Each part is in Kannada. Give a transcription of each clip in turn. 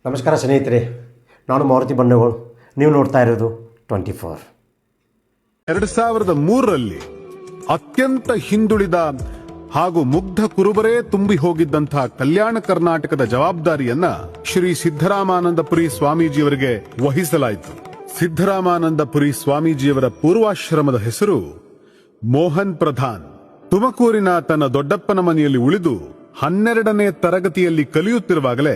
ನಮಸ್ಕಾರ ಸ್ನೇಹಿತರೆ, ನಾನು ಮಾರುತಿ ಬಂಡೇಗೋಳ್. ನೀವು ನೋಡ್ತಾ ಇರೋದು 24. 2003ರಲ್ಲಿ ಅತ್ಯಂತ ಹಿಂದುಳಿದ ಹಾಗೂ ಮುಗ್ಧ ಕುರುಬರೇ ತುಂಬಿ ಹೋಗಿದ್ದಂತಹ ಕಲ್ಯಾಣ ಕರ್ನಾಟಕದ ಜವಾಬ್ದಾರಿಯನ್ನ ಶ್ರೀ ಸಿದ್ದರಾಮಾನಂದಪುರಿ ಸ್ವಾಮೀಜಿಯವರಿಗೆ ವಹಿಸಲಾಯಿತು. ಸಿದ್ದರಾಮಾನಂದಪುರಿ ಸ್ವಾಮೀಜಿಯವರ ಪೂರ್ವಾಶ್ರಮದ ಹೆಸರು ಮೋಹನ್ ಪ್ರಧಾನ್. ತುಮಕೂರಿನ ತನ್ನ ದೊಡ್ಡಪ್ಪನ ಮನೆಯಲ್ಲಿ ಉಳಿದು 12ನೇ ತರಗತಿಯಲ್ಲಿ ಕಲಿಯುತ್ತಿರುವಾಗಲೇ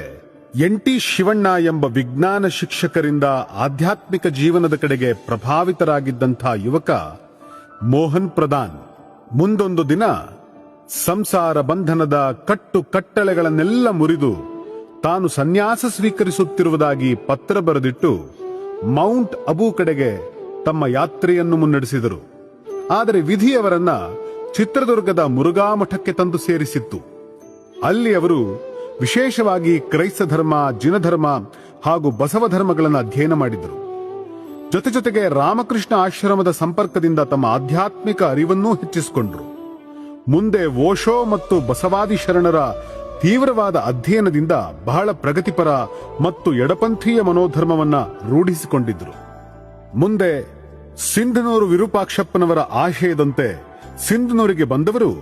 ಎನ್.ಟಿ. ಶಿವಣ್ಣ ಎಂಬ ವಿಜ್ಞಾನ ಶಿಕ್ಷಕರಿಂದ ಆಧ್ಯಾತ್ಮಿಕ ಜೀವನದ ಕಡೆಗೆ ಪ್ರಭಾವಿತರಾಗಿದ್ದಂಥ ಯುವಕ ಮೋಹನ್ ಪ್ರಧಾನ್ ಮುಂದೊಂದು ದಿನ ಸಂಸಾರ ಬಂಧನದ ಕಟ್ಟು ಕಟ್ಟಳೆಗಳನ್ನೆಲ್ಲ ಮುರಿದು ತಾನು ಸನ್ಯಾಸ ಸ್ವೀಕರಿಸುತ್ತಿರುವುದಾಗಿ ಪತ್ರ ಬರೆದಿಟ್ಟು ಮೌಂಟ್ ಅಬು ಕಡೆಗೆ ತಮ್ಮ ಯಾತ್ರೆಯನ್ನು ಮುನ್ನಡೆಸಿದರು. ಆದರೆ ವಿಧಿಯವರನ್ನ ಚಿತ್ರದುರ್ಗದ ಮುರುಘಾ ಮಠಕ್ಕೆ ತಂದು ಸೇರಿಸಿತ್ತು. ಅಲ್ಲಿ ಅವರು ವಿಶೇಷವಾಗಿ ಕ್ರೈಸ್ತ ಧರ್ಮ, ಜಿನಧರ್ಮ ಹಾಗೂ ಬಸವ ಧರ್ಮಗಳನ್ನು ಅಧ್ಯಯನ ಮಾಡಿದರು. ಜೊತೆಗೆ ರಾಮಕೃಷ್ಣ ಆಶ್ರಮದ ಸಂಪರ್ಕದಿಂದ ತಮ್ಮ ಆಧ್ಯಾತ್ಮಿಕ ಅರಿವನ್ನೂ ಹೆಚ್ಚಿಸಿಕೊಂಡರು. ಮುಂದೆ ಓಶೋ ಮತ್ತು ಬಸವಾದಿ ಶರಣರ ತೀವ್ರವಾದ ಅಧ್ಯಯನದಿಂದ ಬಹಳ ಪ್ರಗತಿಪರ ಮತ್ತು ಎಡಪಂಥೀಯ ಮನೋಧರ್ಮವನ್ನ ರೂಢಿಸಿಕೊಂಡಿದ್ದರು. ಮುಂದೆ ಸಿಂಧನೂರು ವಿರೂಪಾಕ್ಷಪ್ಪನವರ ಆಶಯದಂತೆ ಸಿಂಧನೂರಿಗೆ ಬಂದವರು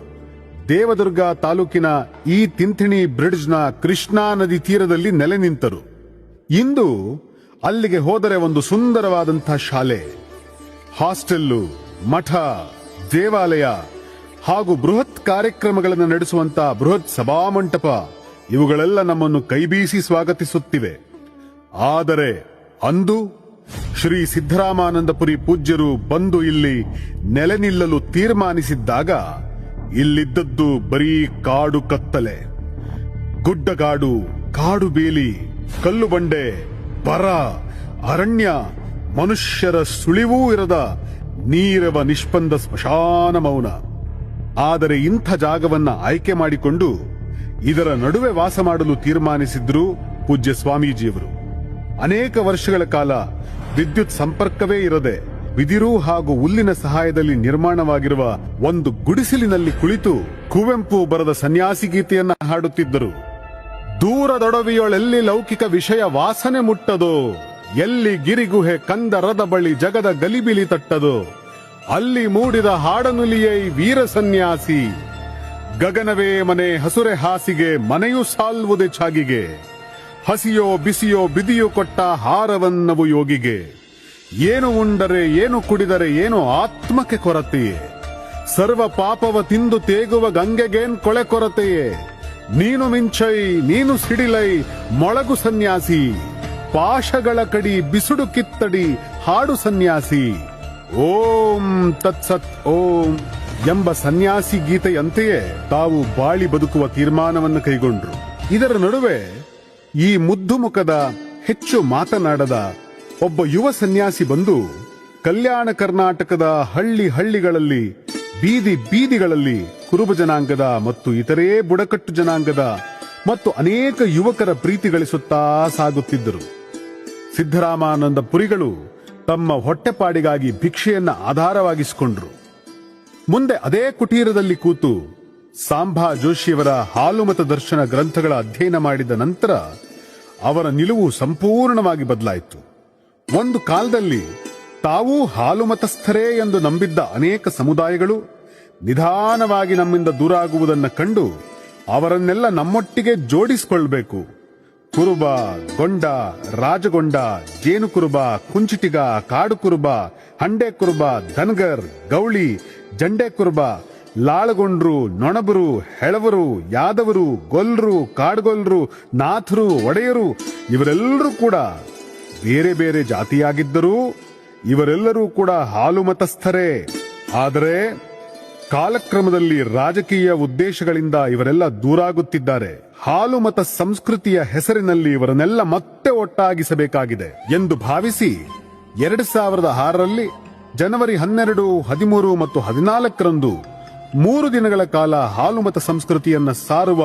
ದೇವದುರ್ಗ ತಾಲೂಕಿನ ಈ ತಿಂಥಿಣಿ ಬ್ರಿಡ್ಜ್ನ ಕೃಷ್ಣಾ ನದಿ ತೀರದಲ್ಲಿ ನೆಲೆ ನಿಂತರು. ಇಂದು ಅಲ್ಲಿಗೆ ಹೋದರೆ ಒಂದು ಸುಂದರವಾದಂತಹ ಶಾಲೆ, ಹಾಸ್ಟೆಲ್ಲು, ಮಠ, ದೇವಾಲಯ ಹಾಗೂ ಬೃಹತ್ ಕಾರ್ಯಕ್ರಮಗಳನ್ನು ನಡೆಸುವಂತಹ ಬೃಹತ್ ಸಭಾಮಂಟಪ ಇವುಗಳೆಲ್ಲ ನಮ್ಮನ್ನು ಕೈಬೀಸಿ ಸ್ವಾಗತಿಸುತ್ತಿವೆ. ಆದರೆ ಅಂದು ಶ್ರೀ ಸಿದ್ದರಾಮಾನಂದಪುರಿ ಪೂಜ್ಯರು ಬಂದು ಇಲ್ಲಿ ನೆಲೆ ನಿಲ್ಲಲು ತೀರ್ಮಾನಿಸಿದ್ದಾಗ ಇಲ್ಲಿದ್ದದ್ದು ಬರೀ ಕಾಡು ಕತ್ತಲೆ, ಗುಡ್ಡಗಾಡು, ಕಾಡು ಬೇಲಿ, ಕಲ್ಲು ಬಂಡೆ, ಬರ, ಅರಣ್ಯ, ಮನುಷ್ಯರ ಸುಳಿವೂ ಇರದ ನೀರವ ನಿಷ್ಪಂದ ಸ್ಮಶಾನ ಮೌನ. ಆದರೆ ಇಂಥ ಜಾಗವನ್ನ ಆಯ್ಕೆ ಮಾಡಿಕೊಂಡು ಇದರ ನಡುವೆ ವಾಸ ಮಾಡಲು ತೀರ್ಮಾನಿಸಿದ್ರು ಪೂಜ್ಯ ಸ್ವಾಮೀಜಿಯವರು. ಅನೇಕ ವರ್ಷಗಳ ಕಾಲ ವಿದ್ಯುತ್ ಸಂಪರ್ಕವೇ ಇರದೆ ಬಿದಿರು ಹಾಗೂ ಹುಲ್ಲಿನ ಸಹಾಯದಲ್ಲಿ ನಿರ್ಮಾಣವಾಗಿರುವ ಒಂದು ಗುಡಿಸಲಿನಲ್ಲಿ ಕುಳಿತು ಕುವೆಂಪು ಬರೆದ ಸನ್ಯಾಸಿ ಗೀತೆಯನ್ನ ಹಾಡುತ್ತಿದ್ದರು. ದೂರದೊಡವಿಯೊಳೆಲ್ಲಿ ಲೌಕಿಕ ವಿಷಯ ವಾಸನೆ ಮುಟ್ಟದೋ, ಎಲ್ಲಿ ಗಿರಿಗುಹೆ ಕಂದರದ ಬಳಿ ಜಗದ ಗಲಿಬಿಲಿ ತಟ್ಟದೋ, ಅಲ್ಲಿ ಮೂಡಿದ ಹಾಡನುಲಿಯೈ ವೀರ ಸನ್ಯಾಸಿ, ಗಗನವೇ ಮನೆ ಹಸುರೆ ಹಾಸಿಗೆ, ಮನೆಯು ಸಾಲ್ವುದೆ ಛಾಗಿಗೆ, ಹಸಿಯೋ ಬಿಸಿಯೋ ಬಿದಿಯು ಕೊಟ್ಟ ಹಾರವನ್ನವು ಯೋಗಿಗೆ, ಏನು ಉಂಡರೆ ಏನು ಕುಡಿದರೆ ಏನು ಆತ್ಮಕ್ಕೆ ಕೊರತೆಯೇ, ಸರ್ವ ಪಾಪವ ತಿಂದು ತೇಗುವ ಗಂಗೆಗೇನ್ ಕೊಳೆ ಕೊರತೆಯೇ, ನೀನು ಮಿಂಚೈ ನೀನು ಸಿಡಿಲೈ ಮೊಳಗು ಸನ್ಯಾಸಿ, ಪಾಶಗಳ ಕಡಿ ಬಿಸುಡು ಕಿತ್ತಡಿ ಹಾಡು ಸನ್ಯಾಸಿ, ಓಂ ತತ್ಸತ್ ಓಂ ಎಂಬ ಸನ್ಯಾಸಿ ಗೀತೆಯಂತೆಯೇ ತಾವು ಬಾಳಿ ಬದುಕುವ ತೀರ್ಮಾನವನ್ನು ಕೈಗೊಂಡ್ರು. ಇದರ ನಡುವೆ ಈ ಮುದ್ದು ಮುಖದ ಹೆಚ್ಚು ಮಾತನಾಡದ ಒಬ್ಬ ಯುವ ಸನ್ಯಾಸಿ ಬಂದು ಕಲ್ಯಾಣ ಕರ್ನಾಟಕದ ಹಳ್ಳಿಗಳಲ್ಲಿ, ಬೀದಿ ಬೀದಿಗಳಲ್ಲಿ ಕುರುಬ ಜನಾಂಗದ ಮತ್ತು ಇತರೇ ಬುಡಕಟ್ಟು ಜನಾಂಗದ ಮತ್ತು ಅನೇಕ ಯುವಕರ ಪ್ರೀತಿ ಗಳಿಸುತ್ತಾ ಸಾಗುತ್ತಿದ್ದರು. ಸಿದ್ದರಾಮಾನಂದ ಪುರಿಗಳು ತಮ್ಮ ಹೊಟ್ಟೆಪಾಡಿಗಾಗಿ ಭಿಕ್ಷೆಯನ್ನ ಆಧಾರವಾಗಿಸಿಕೊಂಡ್ರು. ಮುಂದೆ ಅದೇ ಕುಟೀರದಲ್ಲಿ ಕೂತು ಸಾಂಬಾ ಜೋಶಿಯವರ ಹಾಲುಮತ ದರ್ಶನ ಗ್ರಂಥಗಳ ಅಧ್ಯಯನ ಮಾಡಿದ ನಂತರ ಅವರ ನಿಲುವು ಸಂಪೂರ್ಣವಾಗಿ ಬದಲಾಯಿತು. ಒಂದು ಕಾಲದಲ್ಲಿ ತಾವೂ ಹಾಲುಮತಸ್ಥರೇ ಎಂದು ನಂಬಿದ್ದ ಅನೇಕ ಸಮುದಾಯಗಳು ನಿಧಾನವಾಗಿ ನಮ್ಮಿಂದ ದೂರಾಗುವುದನ್ನು ಕಂಡು ಅವರನ್ನೆಲ್ಲ ನಮ್ಮೊಟ್ಟಿಗೆ ಜೋಡಿಸಿಕೊಳ್ಬೇಕು. ಕುರುಬ, ಗೊಂಡ, ರಾಜಗೊಂಡ, ಜೇನು ಕುರುಬ, ಕುಂಚಿಟಿಗ, ಕಾಡು ಕುರುಬ, ಹಂಡೆ ಕುರುಬ, ಧನ್ಗರ್, ಗೌಳಿ, ಜಂಡೆ ಕುರುಬ, ಲಾಳಗೊಂಡ್ರು, ನೊಣಬರು, ಹೆಳವರು, ಯಾದವರು, ಗೊಲ್ರು, ಕಾಡ್ಗೊಲ್ರು, ನಾಥರು, ಒಡೆಯರು ಇವರೆಲ್ಲರೂ ಕೂಡ ಬೇರೆ ಬೇರೆ ಜಾತಿಯಾಗಿದ್ದರೂ ಇವರೆಲ್ಲರೂ ಕೂಡ ಹಾಲುಮತಸ್ಥರೇ. ಆದರೆ ಕಾಲಕ್ರಮದಲ್ಲಿ ರಾಜಕೀಯ ಉದ್ದೇಶಗಳಿಂದ ಇವರೆಲ್ಲ ದೂರಾಗುತ್ತಿದ್ದಾರೆ. ಹಾಲುಮತ ಸಂಸ್ಕೃತಿಯ ಹೆಸರಿನಲ್ಲಿ ಇವರನ್ನೆಲ್ಲ ಮತ್ತೆ ಒಟ್ಟಾಗಿಸಬೇಕಾಗಿದೆ ಎಂದು ಭಾವಿಸಿ 2006ರಲ್ಲಿ ಜನವರಿ 12, 13 ಮತ್ತು 14ರಂದು 3 ದಿನಗಳ ಕಾಲ ಹಾಲುಮತ ಸಂಸ್ಕೃತಿಯನ್ನ ಸಾರುವ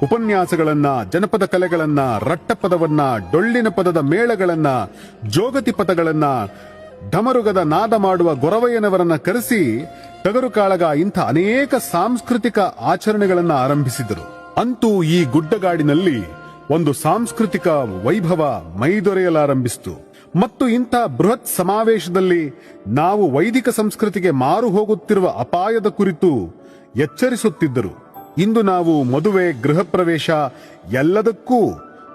ಉಪನ್ಯಾಸಗಳನ್ನ, ಜನಪದ ಕಲೆಗಳನ್ನ, ರಟ್ಟಪದವನ್ನ, ಡೊಳ್ಳಿನ ಪದದ ಮೇಳಗಳನ್ನ, ಜೋಗತಿ ಪದಗಳನ್ನ, ಢಮರುಗದ ನಾದ ಮಾಡುವ ಗೊರವಯ್ಯನವರನ್ನ ಕರೆಸಿ ಟಗರು ಕಾಳಗ ಇಂಥ ಅನೇಕ ಸಾಂಸ್ಕೃತಿಕ ಆಚರಣೆಗಳನ್ನ ಆರಂಭಿಸಿದರು. ಅಂತೂ ಈ ಗುಡ್ಡಗಾಡಿನಲ್ಲಿ ಒಂದು ಸಾಂಸ್ಕೃತಿಕ ವೈಭವ ಮೈದೊರೆಯಲಾರಂಭಿಸಿತು. ಮತ್ತು ಇಂಥ ಬೃಹತ್ ಸಮಾವೇಶದಲ್ಲಿ ನಾವು ವೈದಿಕ ಸಂಸ್ಕೃತಿಗೆ ಮಾರು ಹೋಗುತ್ತಿರುವ ಅಪಾಯದ ಕುರಿತು ಎಚ್ಚರಿಸುತ್ತಿದ್ದರು. ಇಂದು ನಾವು ಮದುವೆ, ಗೃಹ ಪ್ರವೇಶ ಎಲ್ಲದಕ್ಕೂ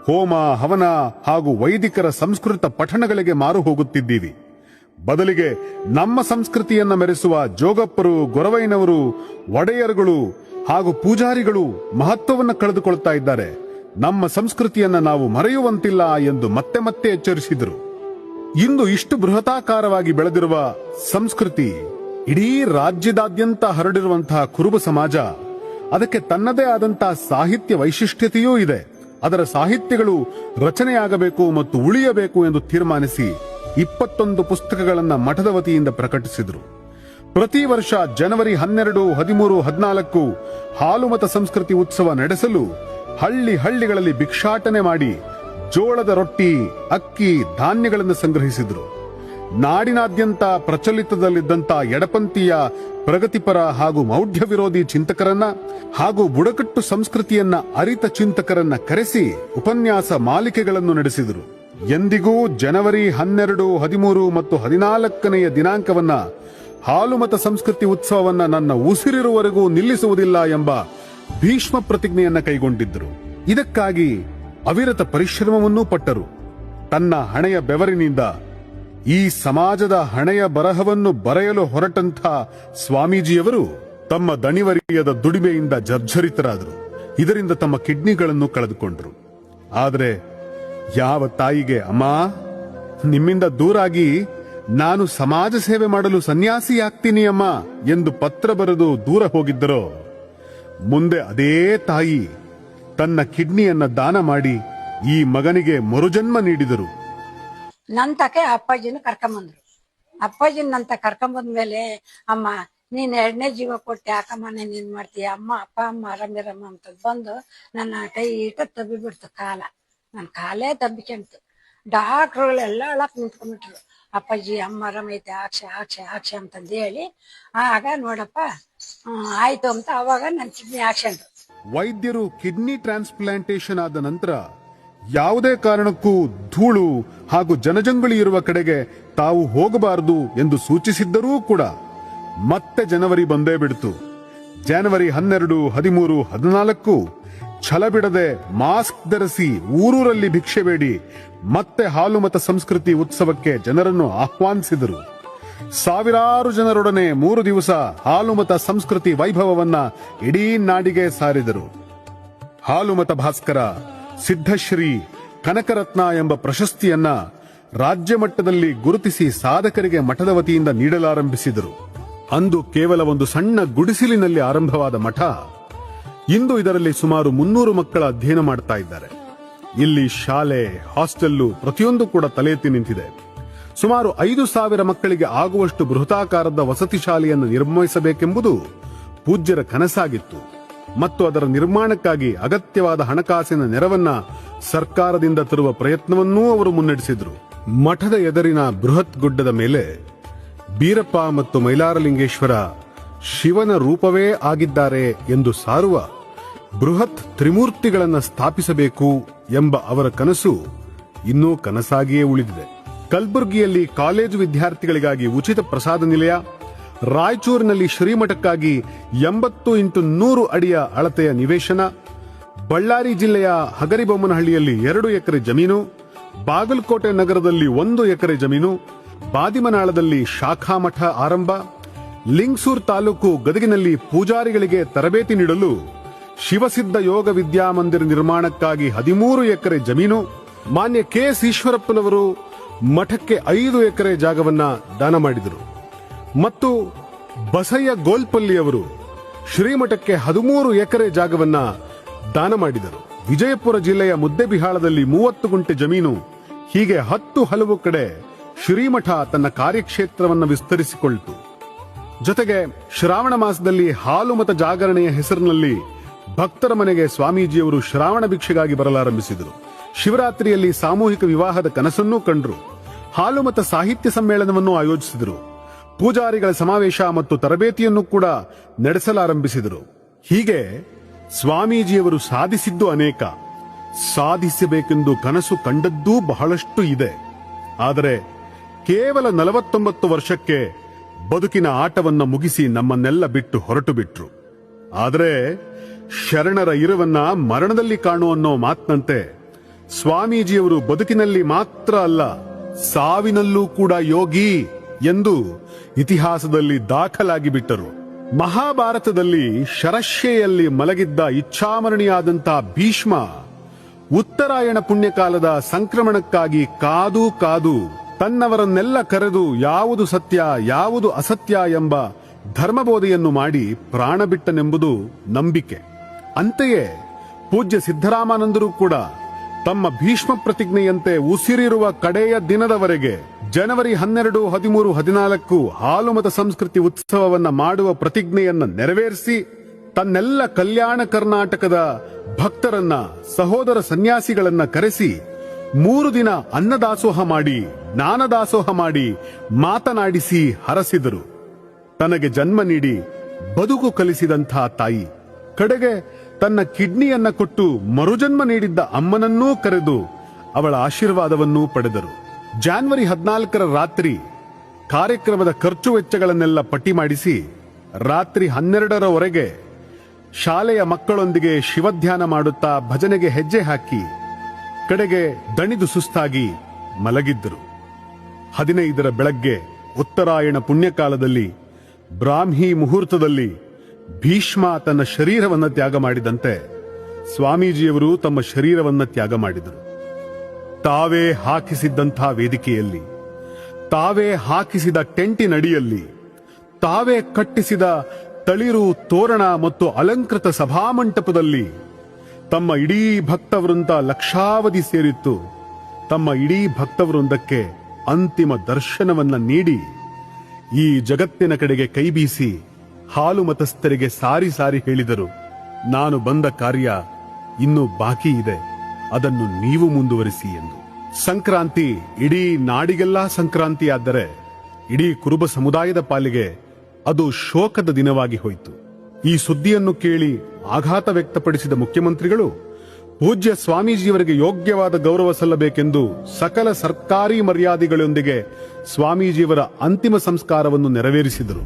ಹೋಮ, ಹವನ ಹಾಗೂ ವೈದಿಕರ ಸಂಸ್ಕೃತ ಪಠಣಗಳಿಗೆ ಮಾರು ಹೋಗುತ್ತಿದ್ದೀವಿ. ಬದಲಿಗೆ ನಮ್ಮ ಸಂಸ್ಕೃತಿಯನ್ನ ಮೆರೆಸುವ ಜೋಗಪ್ಪರು, ಗೊರವೈನವರು, ಒಡೆಯರುಗಳು ಹಾಗೂ ಪೂಜಾರಿಗಳು ಮಹತ್ವವನ್ನು ಕಳೆದುಕೊಳ್ತಾ ಇದ್ದಾರೆ. ನಮ್ಮ ಸಂಸ್ಕೃತಿಯನ್ನ ನಾವು ಮರೆಯುವಂತಿಲ್ಲ ಎಂದು ಮತ್ತೆ ಮತ್ತೆ ಎಚ್ಚರಿಸಿದರು. ಇಂದು ಇಷ್ಟು ಬೃಹತಾಕಾರವಾಗಿ ಬೆಳೆದಿರುವ ಸಂಸ್ಕೃತಿ, ಇಡೀ ರಾಜ್ಯದಾದ್ಯಂತ ಹರಡಿರುವಂತಹ ಕುರುಬ ಸಮಾಜ, ಅದಕ್ಕೆ ತನ್ನದೇ ಆದಂತಹ ಸಾಹಿತ್ಯ ವೈಶಿಷ್ಟ್ಯತೆಯೂ ಇದೆ. ಅದರ ಸಾಹಿತ್ಯಗಳು ರಚನೆಯಾಗಬೇಕು ಮತ್ತು ಉಳಿಯಬೇಕು ಎಂದು ತೀರ್ಮಾನಿಸಿ 21 ಪುಸ್ತಕಗಳನ್ನು ಮಠದ ವತಿಯಿಂದ ಪ್ರಕಟಿಸಿದರು. ಪ್ರತಿ ವರ್ಷ ಜನವರಿ 12, 13, 14 ಹಾಲುಮತ ಸಂಸ್ಕೃತಿ ಉತ್ಸವ ನಡೆಸಲು ಹಳ್ಳಿಗಳಲ್ಲಿ ಭಿಕ್ಷಾಟನೆ ಮಾಡಿ ಜೋಳದ ರೊಟ್ಟಿ, ಅಕ್ಕಿ, ಧಾನ್ಯಗಳನ್ನು ಸಂಗ್ರಹಿಸಿದರು. ನಾಡಿನಾದ್ಯಂತ ಪ್ರಚಲಿತದಲ್ಲಿದ್ದಂತ ಎಡಪಂಥೀಯ, ಪ್ರಗತಿಪರ ಹಾಗೂ ಮೌಢ್ಯ ವಿರೋಧಿ ಚಿಂತಕರನ್ನ ಹಾಗೂ ಬುಡಕಟ್ಟು ಸಂಸ್ಕೃತಿಯನ್ನ ಅರಿತ ಚಿಂತಕರನ್ನ ಕರೆಸಿ ಉಪನ್ಯಾಸ ಮಾಲಿಕೆಗಳನ್ನು ನಡೆಸಿದರು. ಎಂದಿಗೂ ಜನವರಿ 12, 13 ಮತ್ತು 14ನೆಯ ದಿನಾಂಕವನ್ನ ಹಾಲುಮತ ಸಂಸ್ಕೃತಿ ಉತ್ಸವವನ್ನ ನನ್ನ ಉಸಿರಿರುವವರೆಗೂ ನಿಲ್ಲಿಸುವುದಿಲ್ಲ ಎಂಬ ಭೀಷ್ಮ ಪ್ರತಿಜ್ಞೆಯನ್ನ ಕೈಗೊಂಡಿದ್ದರು. ಇದಕ್ಕಾಗಿ ಅವಿರತ ಪರಿಶ್ರಮವನ್ನೂ ಪಟ್ಟರು. ತನ್ನ ಹಣೆಯ ಬೆವರಿನಿಂದ ಈ ಸಮಾಜದ ಹಣೆಯ ಬರಹವನ್ನು ಬರೆಯಲು ಹೊರಟಂಥ ಸ್ವಾಮೀಜಿಯವರು ತಮ್ಮ ದಣಿವರಿಯದ ದುಡಿಮೆಯಿಂದ ಜರ್ಜರಿತರಾದರು. ಇದರಿಂದ ತಮ್ಮ ಕಿಡ್ನಿಗಳನ್ನು ಕಳೆದುಕೊಂಡರು. ಆದರೆ ಯಾವ ತಾಯಿಗೆ ಅಮ್ಮ, ನಿಮ್ಮಿಂದ ದೂರಾಗಿ ನಾನು ಸಮಾಜ ಸೇವೆ ಮಾಡಲು ಸನ್ಯಾಸಿಯಾಗ್ತೀನಿ ಅಮ್ಮ ಎಂದು ಪತ್ರ ಬರೆದು ದೂರ ಹೋಗಿದ್ದರೋ, ಮುಂದೆ ಅದೇ ತಾಯಿ ತನ್ನ ಕಿಡ್ನಿಯನ್ನ ದಾನ ಮಾಡಿ ಈ ಮಗನಿಗೆ ಮರುಜನ್ಮ ನೀಡಿದರು. ನಂತಕ್ಕೆ ಅಪ್ಪಾಜಿನ ಕರ್ಕೊಂಬಂದ್ರು. ಅಪ್ಪಾಜಿನ ನಂತ ಕರ್ಕೊಂಬಂದ್ಮೇಲೆ, ಅಮ್ಮ ನೀನ್ 2ನೇ ಜೀವ ಕೊಟ್ಟೆ, ಯಾಕಮ್ಮ ನೀನ್ ಮಾಡ್ತೀಯ, ಅಪ್ಪ ಅಮ್ಮ ಆರಾಮಿರಮ್ಮ ಅಂತ ಬಂದು ನನ್ನ ಕೈ ಇಟ ತಬ್ಬಿ ಬಿಡ್ತು. ನನ್ನ ಕಾಲೇ ತಬ್ಬಿಕೆಂತು. ಡಾಕ್ಟ್ರುಗಳೆಲ್ಲ ಅಳಕ್ ನಿಂತ್ಕೊಂಡ್ಬಿಟ್ರು. ಅಪ್ಪಾಜಿ ಅಮ್ಮ ಆರಾಮೈತೆ, ಆಕ್ಷೆ ಅಂತಂದು ಹೇಳಿ, ಆಗ ನೋಡಪ್ಪ ಆಯ್ತು ಅಂತ ಅವಾಗ ನನ್ನ ಕಿಡ್ನಿ ಹಾಕ್ಸಂಡ್ರು. ವೈದ್ಯರು ಕಿಡ್ನಿ ಟ್ರಾನ್ಸ್ಪ್ಲಾಂಟೇಶನ್ ಆದ ನಂತರ ಯಾವುದೇ ಕಾರಣಕ್ಕೂ ಧೂಳು ಹಾಗೂ ಜನಜಂಗುಳಿ ಇರುವ ಕಡೆಗೆ ತಾವು ಹೋಗಬಾರದು ಎಂದು ಸೂಚಿಸಿದ್ದರೂ ಕೂಡ ಮತ್ತೆ ಜನವರಿ ಬಂದೇ ಬಿಡ್ತು. ಜನವರಿ 12, 13, 14 ಛಲ ಬಿಡದೆ ಮಾಸ್ಕ್ ಧರಿಸಿ ಊರೂರಲ್ಲಿ ಭಿಕ್ಷೆ ಬೇಡಿ ಮತ್ತೆ ಹಾಲುಮತ ಸಂಸ್ಕೃತಿ ಉತ್ಸವಕ್ಕೆ ಜನರನ್ನು ಆಹ್ವಾನಿಸಿದರು. ಸಾವಿರಾರು ಜನರೊಡನೆ 3 ದಿವಸ ಹಾಲುಮತ ಸಂಸ್ಕೃತಿ ವೈಭವವನ್ನ ಇಡೀ ನಾಡಿಗೆ ಸಾರಿದರು. ಹಾಲುಮತ ಭಾಸ್ಕರ, ಸಿದ್ಧಶ್ರೀ, ಕನಕರತ್ನ ಎಂಬ ಪ್ರಶಸ್ತಿಯನ್ನ ರಾಜ್ಯ ಮಟ್ಟದಲ್ಲಿ ಗುರುತಿಸಿ ಸಾಧಕರಿಗೆ ಮಠದ ವತಿಯಿಂದ ನೀಡಲಾರಂಭಿಸಿದರು. ಅಂದು ಕೇವಲ ಒಂದು ಸಣ್ಣ ಗುಡಿಸಿಲಿನಲ್ಲಿ ಆರಂಭವಾದ ಮಠ ಇಂದು ಇದರಲ್ಲಿ ಸುಮಾರು 300 ಮಕ್ಕಳ ಅಧ್ಯಯನ ಮಾಡ್ತಾ ಇದ್ದಾರೆ. ಇಲ್ಲಿ ಶಾಲೆ, ಹಾಸ್ಟೆಲ್ಲು ಪ್ರತಿಯೊಂದು ಕೂಡ ತಲೆ ಎತ್ತಿ ನಿಂತಿದೆ. ಸುಮಾರು 5,000 ಮಕ್ಕಳಿಗೆ ಆಗುವಷ್ಟು ಬೃಹತಾಕಾರದ ವಸತಿ ಶಾಲೆಯನ್ನು ನಿರ್ಮಿಸಬೇಕೆಂಬುದು ಪೂಜ್ಯರ ಕನಸಾಗಿತ್ತು ಮತ್ತು ಅದರ ನಿರ್ಮಾಣಕ್ಕಾಗಿ ಅಗತ್ಯವಾದ ಹಣಕಾಸಿನ ನೆರವನ್ನ ಸರ್ಕಾರದಿಂದ ತರುವ ಪ್ರಯತ್ನವನ್ನೂ ಅವರು ಮುನ್ನಡೆಸಿದ್ರು. ಮಠದ ಎದುರಿನ ಬೃಹತ್ ಗುಡ್ಡದ ಮೇಲೆ ಬೀರಪ್ಪ ಮತ್ತು ಮೈಲಾರಲಿಂಗೇಶ್ವರ ಶಿವನ ರೂಪವೇ ಆಗಿದ್ದಾರೆ ಎಂದು ಸಾರುವ ಬೃಹತ್ ತ್ರಿಮೂರ್ತಿಗಳನ್ನು ಸ್ಥಾಪಿಸಬೇಕು ಎಂಬ ಅವರ ಕನಸು ಇನ್ನೂ ಕನಸಾಗಿಯೇ ಉಳಿದಿದೆ. ಕಲಬುರಗಿಯಲ್ಲಿ ಕಾಲೇಜು ವಿದ್ಯಾರ್ಥಿಗಳಿಗಾಗಿ ಉಚಿತ ಪ್ರಸಾದ ನಿಲಯ, ರಾಯಚೂರಿನಲ್ಲಿ ಶ್ರೀಮಠಕ್ಕಾಗಿ 80x100 ಅಡಿಯ ಅಳತೆಯ ನಿವೇಶನ, ಬಳ್ಳಾರಿ ಜಿಲ್ಲೆಯ ಹಗರಿಬೊಮ್ಮನಹಳ್ಳಿಯಲ್ಲಿ 2 ಎಕರೆ ಜಮೀನು, ಬಾಗಲಕೋಟೆ ನಗರದಲ್ಲಿ 1 ಎಕರೆ ಜಮೀನು, ಬಾದಿಮನಾಳದಲ್ಲಿ ಶಾಖಾ ಮಠ ಆರಂಭ, ಲಿಂಗಸೂರ್ ತಾಲೂಕು ಗದಗಿನಲ್ಲಿ ಪೂಜಾರಿಗಳಿಗೆ ತರಬೇತಿ ನೀಡಲು ಶಿವಸಿದ್ಧ ಯೋಗ ವಿದ್ಯಾಮಂದಿರ ನಿರ್ಮಾಣಕ್ಕಾಗಿ 13 ಎಕರೆ ಜಮೀನು, ಮಾನ್ಯ ಕೆ.ಎಸ್. ಈಶ್ವರಪ್ಪನವರು ಮಠಕ್ಕೆ 5 ಎಕರೆ ಜಾಗವನ್ನ ದಾನ ಮಾಡಿದರು ಮತ್ತು ಬಸಯ್ಯ ಗೋಲ್ಪಲ್ಲಿಯವರು ಶ್ರೀಮಠಕ್ಕೆ 13 ಎಕರೆ ಜಾಗವನ್ನ ದಾನ ಮಾಡಿದರು. ವಿಜಯಪುರ ಜಿಲ್ಲೆಯ ಮುದ್ದೆಬಿಹಾಳದಲ್ಲಿ 30 ಗುಂಟೆ ಜಮೀನು, ಹೀಗೆ 10 ಹಲವು ಕಡೆ ಶ್ರೀಮಠ ತನ್ನ ಕಾರ್ಯಕ್ಷೇತ್ರವನ್ನು ವಿಸ್ತರಿಸಿಕೊಂಡಿತು. ಜೊತೆಗೆ ಶ್ರಾವಣ ಮಾಸದಲ್ಲಿ ಹಾಲುಮತ ಜಾಗರಣೆಯ ಹೆಸರಿನಲ್ಲಿ ಭಕ್ತರ ಮನೆಗೆ ಸ್ವಾಮೀಜಿಯವರು ಶ್ರಾವಣ ಭಿಕ್ಷೆಗಾಗಿ ಬರಲಾರಂಭಿಸಿದರು. ಶಿವರಾತ್ರಿಯಲ್ಲಿ ಸಾಮೂಹಿಕ ವಿವಾಹದ ಕನಸನ್ನೂ ಕಂಡರು. ಹಾಲುಮತ ಸಾಹಿತ್ಯ ಸಮ್ಮೇಳನವನ್ನು ಆಯೋಜಿಸಿದರು. ಪೂಜಾರಿಗಳ ಸಮಾವೇಶ ಮತ್ತು ತರಬೇತಿಯನ್ನು ಕೂಡ ನಡೆಸಲಾರಂಭಿಸಿದರು. ಹೀಗೆ ಸ್ವಾಮೀಜಿಯವರು ಸಾಧಿಸಿದ್ದು ಅನೇಕ. ಸಾಧಿಸಬೇಕೆಂದು ಕನಸು ಕಂಡದ್ದೂ ಬಹಳಷ್ಟು ಇದೆ. ಆದರೆ ಕೇವಲ 49 ವರ್ಷಕ್ಕೆ ಬದುಕಿನ ಆಟವನ್ನ ಮುಗಿಸಿ ನಮ್ಮನ್ನೆಲ್ಲ ಬಿಟ್ಟು ಹೊರಟು ಬಿಟ್ರು. ಆದರೆ ಶರಣರ ಇರುವನ್ನ ಮರಣದಲ್ಲಿ ಕಾಣು ಅನ್ನೋ ಮಾತಿನಂತೆ ಸ್ವಾಮೀಜಿಯವರು ಬದುಕಿನಲ್ಲಿ ಮಾತ್ರ ಅಲ್ಲ, ಸಾವಿನಲ್ಲೂ ಕೂಡ ಯೋಗಿ ಎಂದು ಇತಿಹಾಸದಲ್ಲಿ ದಾಖಲಾಗಿ ಬಿಟ್ಟರು. ಮಹಾಭಾರತದಲ್ಲಿ ಶರಶ್ಯೆಯಲ್ಲಿ ಮಲಗಿದ್ದ ಇಚ್ಛಾಮರಣಿಯಾದಂತಹ ಭೀಷ್ಮ ಉತ್ತರಾಯಣ ಪುಣ್ಯಕಾಲದ ಸಂಕ್ರಮಣಕ್ಕಾಗಿ ಕಾದು ಕಾದು ತನ್ನವರನ್ನೆಲ್ಲ ಕರೆದು ಯಾವುದು ಸತ್ಯ ಯಾವುದು ಅಸತ್ಯ ಎಂಬ ಧರ್ಮಬೋಧೆಯನ್ನು ಮಾಡಿ ಪ್ರಾಣ ಬಿಟ್ಟನೆಂಬುದು ನಂಬಿಕೆ. ಅಂತೆಯೇ ಪೂಜ್ಯ ಸಿದ್ದರಾಮಾನಂದರು ಕೂಡ ತಮ್ಮ ಭೀಷ್ಮ ಪ್ರತಿಜ್ಞೆಯಂತೆ ಉಸಿರಿರುವ ಕಡೆಯ ದಿನದವರೆಗೆ ಜನವರಿ 12, 13, 14 ಹಾಲುಮತ ಸಂಸ್ಕೃತಿ ಉತ್ಸವವನ್ನ ಮಾಡುವ ಪ್ರತಿಜ್ಞೆಯನ್ನ ನೆರವೇರಿಸಿ ತನ್ನೆಲ್ಲ ಕಲ್ಯಾಣ ಕರ್ನಾಟಕದ ಭಕ್ತರನ್ನ ಸಹೋದರ ಸನ್ಯಾಸಿಗಳನ್ನ ಕರೆಸಿ 3 ದಿನ ಅನ್ನದಾಸೋಹ ಮಾಡಿ ಜ್ಞಾನದಾಸೋಹ ಮಾಡಿ ಮಾತನಾಡಿಸಿ ಹರಸಿದರು. ತನಗೆ ಜನ್ಮ ನೀಡಿ ಬದುಕು ಕಲಿಸಿದಂಥ ತಾಯಿ ಕಡೆಗೆ ತನ್ನ ಕಿಡ್ನಿಯನ್ನ ಕೊಟ್ಟು ಮರುಜನ್ಮ ನೀಡಿದ್ದ ಅಮ್ಮನನ್ನೂ ಕರೆದು ಅವಳ ಆಶೀರ್ವಾದವನ್ನೂ ಪಡೆದರು. ಜಾನ್ವರಿ 14 ರಾತ್ರಿ ಕಾರ್ಯಕ್ರಮದ ಖರ್ಚು ವೆಚ್ಚಗಳನ್ನೆಲ್ಲ ಪಟ್ಟಿ ಮಾಡಿಸಿ ರಾತ್ರಿ 12ರವರೆಗೆ ಶಾಲೆಯ ಮಕ್ಕಳೊಂದಿಗೆ ಶಿವಧ್ಯಾನ ಮಾಡುತ್ತಾ ಭಜನೆಗೆ ಹೆಜ್ಜೆ ಹಾಕಿ ಕಡೆಗೆ ದಣಿದು ಸುಸ್ತಾಗಿ ಮಲಗಿದ್ದರು. 15ರ ಬೆಳಗ್ಗೆ ಉತ್ತರಾಯಣ ಪುಣ್ಯಕಾಲದಲ್ಲಿ ಬ್ರಾಹ್ಮಿ ಮುಹೂರ್ತದಲ್ಲಿ ಭೀಷ್ಮ ತನ್ನ ಶರೀರವನ್ನ ತ್ಯಾಗ ಮಾಡಿದಂತೆ ಸ್ವಾಮೀಜಿಯವರು ತಮ್ಮ ಶರೀರವನ್ನ ತ್ಯಾಗ ಮಾಡಿದರು. ತಾವೇ ಹಾಕಿಸಿದ್ದಂಥ ವೇದಿಕೆಯಲ್ಲಿ, ತಾವೇ ಹಾಕಿಸಿದ ಟೆಂಟಿನಡಿಯಲ್ಲಿ, ತಾವೇ ಕಟ್ಟಿಸಿದ ತಳಿರು ತೋರಣ ಮತ್ತು ಅಲಂಕೃತ ಸಭಾಮಂಟಪದಲ್ಲಿ ತಮ್ಮ ಇಡೀ ಭಕ್ತವೃಂದ ಲಕ್ಷಾವಧಿ ಸೇರಿತ್ತು. ತಮ್ಮ ಇಡೀ ಭಕ್ತವೃಂದಕ್ಕೆ ಅಂತಿಮ ದರ್ಶನವನ್ನ ನೀಡಿ ಈ ಜಗತ್ತಿನ ಕಡೆಗೆ ಕೈಬೀಸಿ ಹಾಲು ಮತಸ್ಥರಿಗೆ ಸಾರಿ ಸಾರಿ ಹೇಳಿದರು, ನಾನು ಬಂದ ಕಾರ್ಯ ಇನ್ನೂ ಬಾಕಿ ಇದೆ, ಅದನ್ನು ನೀವು ಮುಂದುವರಿಸಿ ಎಂದು. ಸಂಕ್ರಾಂತಿ ಇಡೀ ನಾಡಿಗೆಲ್ಲ ಸಂಕ್ರಾಂತಿಯಾದರೆ ಇಡೀ ಕುರುಬ ಸಮುದಾಯದ ಪಾಲಿಗೆ ಅದು ಶೋಕದ ದಿನವಾಗಿ ಹೋಯಿತು. ಈ ಸುದ್ದಿಯನ್ನು ಕೇಳಿ ಆಘಾತ ವ್ಯಕ್ತಪಡಿಸಿದ ಮುಖ್ಯಮಂತ್ರಿಗಳು ಪೂಜ್ಯ ಸ್ವಾಮೀಜಿಯವರಿಗೆ ಯೋಗ್ಯವಾದ ಗೌರವ ಸಲ್ಲಬೇಕೆಂದು ಸಕಲ ಸರ್ಕಾರಿ ಮರ್ಯಾದೆಗಳೊಂದಿಗೆ ಸ್ವಾಮೀಜಿಯವರ ಅಂತಿಮ ಸಂಸ್ಕಾರವನ್ನು ನೆರವೇರಿಸಿದರು.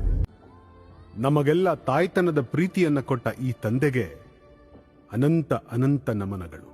ನಮಗೆಲ್ಲ ತಾಯ್ತನದ ಪ್ರೀತಿಯನ್ನ ಕೊಟ್ಟ ಈ ತಂದೆಗೆ ಅನಂತ ಅನಂತ ನಮನಗಳು.